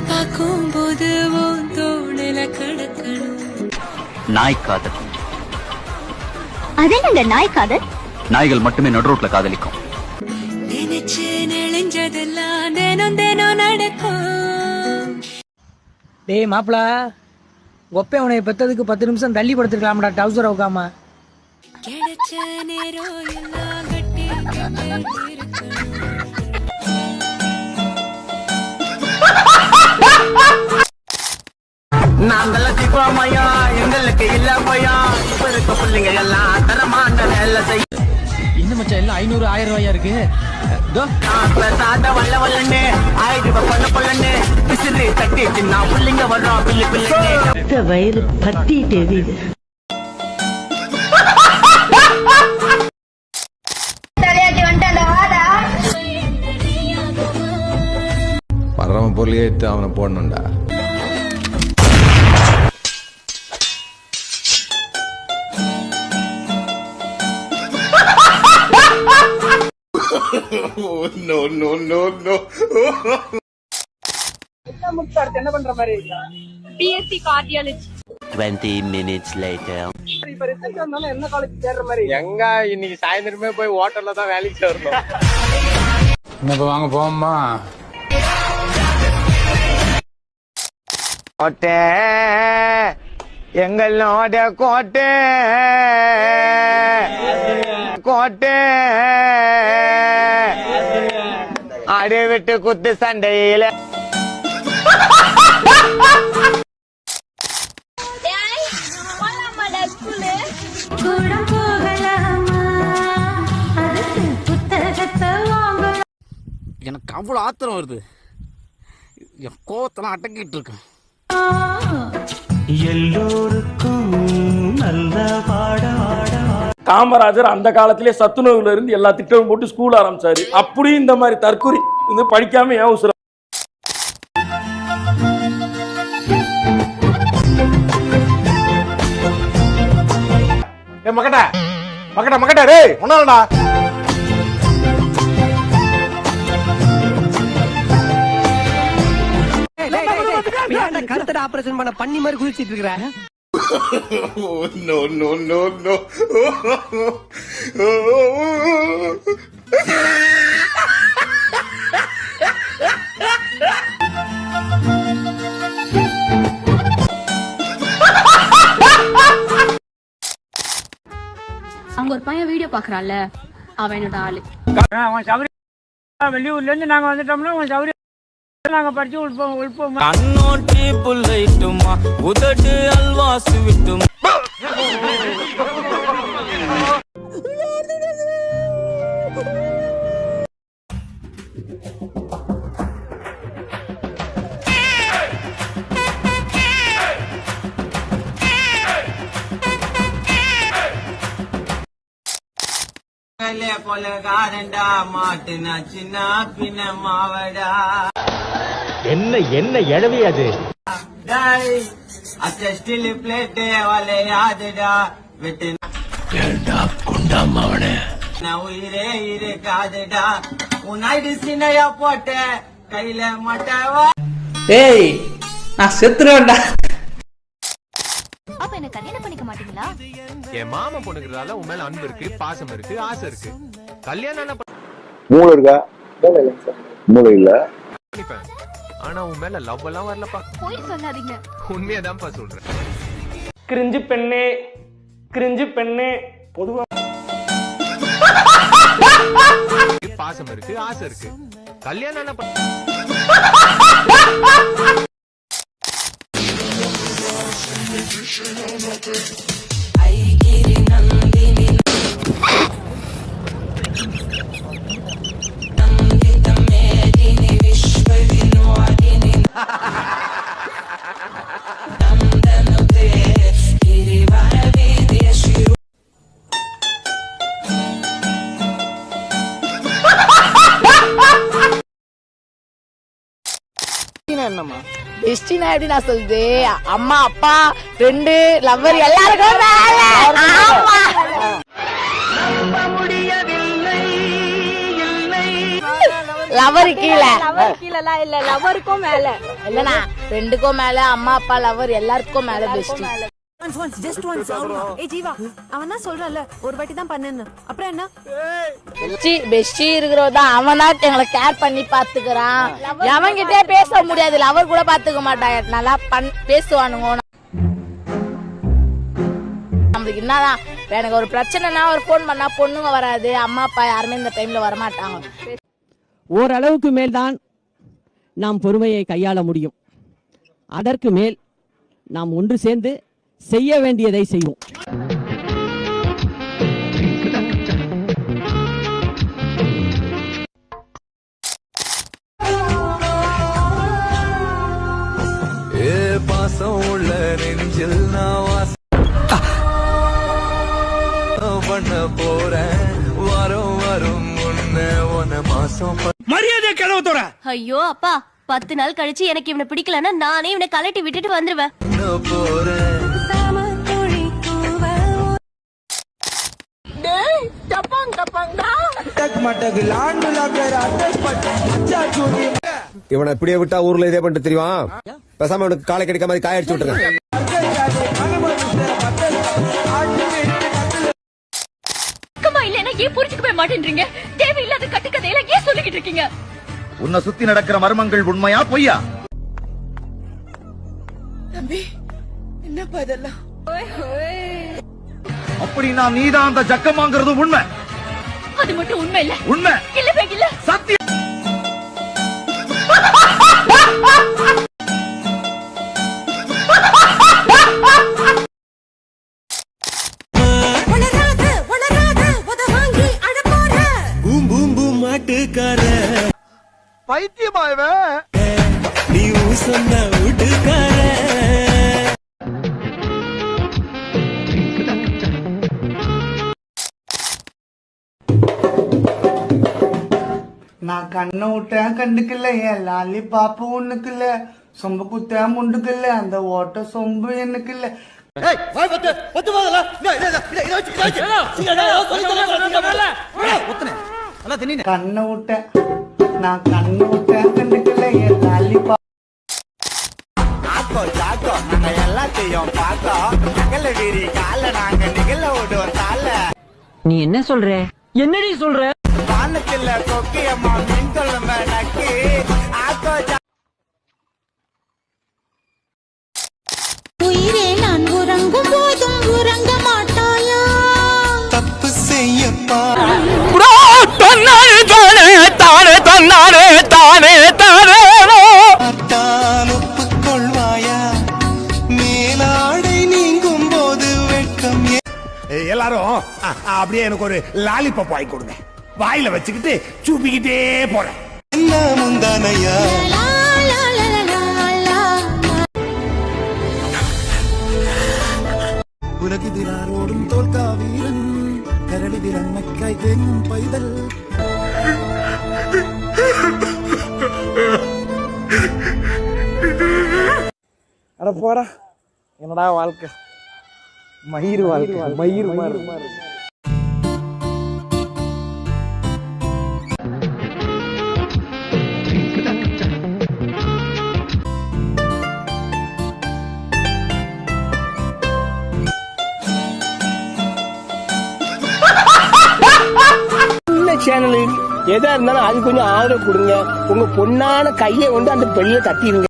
பார்க்கும்போது தோணல கடக்கணும். நாய் காதல். அது என்னங்க நாய் காதல்? நாய்கள் மட்டுமே நடு ரோட்ல காதலிக்கும். நினைச்சு நெளிஞ்சதெல்லாம் தினம் தினம் நடக்கும். டேய் மாப்பிள, ஒப்பே உனைய பெத்ததுக்கு 10 நிமிஷம் தள்ளி படுத்துருக்கலாம்டா டவுசர் உக்காம. கிடைச்ச நேரம் எல்லாம் கட்டி நாங்கள தீபாமையா எங்களுக்கு இல்ல பையா இப்ப இருக்க பிள்ளைங்க எல்லாம் தரமான வேலை செய்ய. இன்னும் மச்சான் எல்லாம் 500 1000 ரூபாயா இருக்கு. வல்ல வல்லன்னு 1000 ரூபாய் பண்ண பொல்லன்னு விசிறி தட்டி சின்ன பிள்ளைங்க வர்றோம் பிள்ளை பிள்ளைங்க வயிறு பத்திட்டு எரியுது. பரம பொருளையே எடுத்து அவனை போடணும்டா. No, no, no, no. என்ன பண்ற மாதிரி? BSc cardiology. 20 minutes later. இப்ப ரிசல்ட் வந்தாலும் என்ன காலேஜ் சேர்ற மாதிரி? எங்க இன்னைக்கு சாயந்தரமே போய் ஹோட்டல்ல தான் வேலைக்கு சேரணும். இப்ப வாங்க போம்மா. கோட்டை எங்களோட கோட்டை கோட்டை அடி விட்டு குத்து சண்டையில எனக்கு அவ்வளவு ஆத்திரம் வருது. என் கோவத்தெல்லாம் அடக்கிட்டு இருக்கேன். எல்லோருக்கும் நல்ல பாடாடா. காமராஜர் அந்த காலத்திலே சத்துணவுல இருந்து எல்லா திட்டமும் போட்டு ஸ்கூல் ஆரம்பிச்சாரு. அப்படியும் இந்த மாதிரி தற்கொலை வந்து படிக்காம ஏன் உசுர மக்கட்ட மக்கட்ட மக்கட்ட ரே ஒன்னாலடா. கருத்தட ஆபரேஷன் பண்ண பண்ணி மாதிரி குதிச்சிட்டு இருக்கற. No, no, no, no. அங்க ஒரு பையன் வீடியோ பாக்குறான்ல, அவன் என்னோட ஆளு. அவன் சௌரி வெளியூர்ல இருந்து நாங்க வந்துட்டோம்னா அவன் சௌரி நாங்க படிச்சு உள்போம். கண்ணோட்டி புல்லைட்டுமா உதட்டு அல்வாசு விட்டும். போல காரண்டா மாட்டுனா சின்ன பின்ன மாவடா. என்ன என்ன எழவி அது? ஸ்டில் பிளேட் வாலே யாதுடா விட்டு கொண்டாமவனே உயிரே இரு காதுடா உன்னாடி சின்னையா போட்ட கையில மாட்டவா. ஏய் நான் செத்துறேன்டா. அப்ப என்ன கல்யாணம் பண்ணிக்க மாட்டீங்களா? என் மாமா பொண்ணுங்கிறதால உன் மேல அன்பு இருக்கு, பாசம் இருக்கு, ஆசை இருக்கு. கல்யாணம் மூளை இருக்கா? மூளை இல்ல. ஆனா உன் மேல லவ் எல்லாம் வரலப்பா. போய் சொல்லாதீங்க. உண்மையதான்ப்பா சொல்றேன். கிரிஞ்சு பெண்ணே கிரிஞ்சு பெண்ணே. பொதுவா பாசம் இருக்கு, ஆசை இருக்கு. கல்யாணம் என்னம்மா டெஸ்டினா எப்படி நான் சொல்லுது? அம்மா அப்பா ஃப்ரெண்டு லவ்வர் எல்லாருக்கும் லவர் கீழே கீழலாம் இல்ல லவருக்கும் மேல இல்லனா ரெண்டுக்கும் மேல அம்மா அப்பா லவர் எல்லாருக்கும் மேல பெஸ்ட். ஜீவா அவன் தான் சொல்றல ஒரு வாட்டி தான் பண்ணுன்னு அப்புறம் என்ன பெஸ்டி இருக்கிறதா அவன் தான் எங்களை கேர் பண்ணி பாத்துக்கிறான். எவன்கிட்டயே பேச முடியாது, லவர் கூட பாத்துக்க மாட்டாங்க, நல்லா பேசுவானுங்க. நம்மளுக்கு என்னதான் எனக்கு ஒரு பிரச்சனைனா ஒரு போன் பண்ணா பொண்ணுங்க வராது, அம்மா அப்பா யாருமே இந்த டைம்ல வரமாட்டாங்க. ஓரளவுக்கு மேல்தான் நாம் பொறுமையை கையாள முடியும். அதற்கு மேல் நாம் ஒன்று சேர்ந்து செய்ய வேண்டியதை செய்வோம். பாசம் உள்ள நெஞ்சில் நான் பண்ண போறேன் வரும் வரும் முன்ன மாசம் மரியாதை கதவத்தோட. ஐயோ அப்பா 10 நாள் கழிச்சு எனக்கு இவனை பிடிக்கலன்னா நானே இவனை கலட்டி விட்டுட்டு வந்துருவேன். போறேன் இவனை இப்படியே விட்டா ஊர்ல இதே பண்ணிட்டு தெரியுமா? பேசாம அவனுக்கு காலை கிடைக்காம மாதிரி காய அடிச்சு விட்டுருங்க. இல்லன்னா ஏன் புரிஞ்சுக்கவே மாட்டேன்றீங்க? தேவையில்லாத கட்டுக்கதையில ஏன் சொல்லிக்கிட்டு இருக்கீங்க? உன்னை சுத்தி நடக்கிற மர்மங்கள் உண்மையா பொய்யா? என்னப்பா இதெல்லாம் அப்படின்னா நீதான் அந்த ஜக்கமாங்கிறது உண்மை. அது மட்டும் உண்மை இல்ல. உண்மை இல்லவே இல்ல. சத்தியம். பைத்தியமாயவன் நீ சொன்ன வீட்டுக்கார நான் கண்ணை விட்டேன் கண்டுக்கல, என் லாலி பாப்பு ஒண்ணுக்குல்ல, சொம்பு குத்தேன் முண்டுக்கல்ல, அந்த ஓட்ட சொம்பு எனக்குல்ல. கண்ணை விட்டேன் நான் கண்ணை விட்டேன் கண்டுக்கல, என் லாலி பாப்பு. எல்லாத்தையும் நீ என்ன சொல்ற? என்னடி சொல்ற? வானத்தில் கொக்கியம்மா மீன் குழம்பு நக்கி ஆக்கோ உயிரே நான் உறங்கும் போதும் உறங்க மாட்டாயா? தப்பு செய்யப்பா ஒப்புக்கொள்வாயா மேலாடை நீங்கும் போது வெட்கம். எல்லாரும் அப்படியே எனக்கு ஒரு லாலிபாப் வாங்கி கொடுங்க. வாயில வச்சுக்கிட்டு சூப்பிக்கிட்டே போறேன். என்ன முந்தானையா உலகிதிராரோடும் தோல்கா வீரன் கரடிதிரன் மக்காய் தேங்கும் பைதல். அட போடா, என்னடா வாழ்க்கை, மயிர் வாழ்க்கை, மயிர் மாதிரி. சேனலுக்கு எதா இருந்தாலும் அது கொஞ்சம் ஆதரவு கொடுங்க. உங்க பொண்ணான கையை கொண்டு அந்த பெரிய தட்டிடுங்க.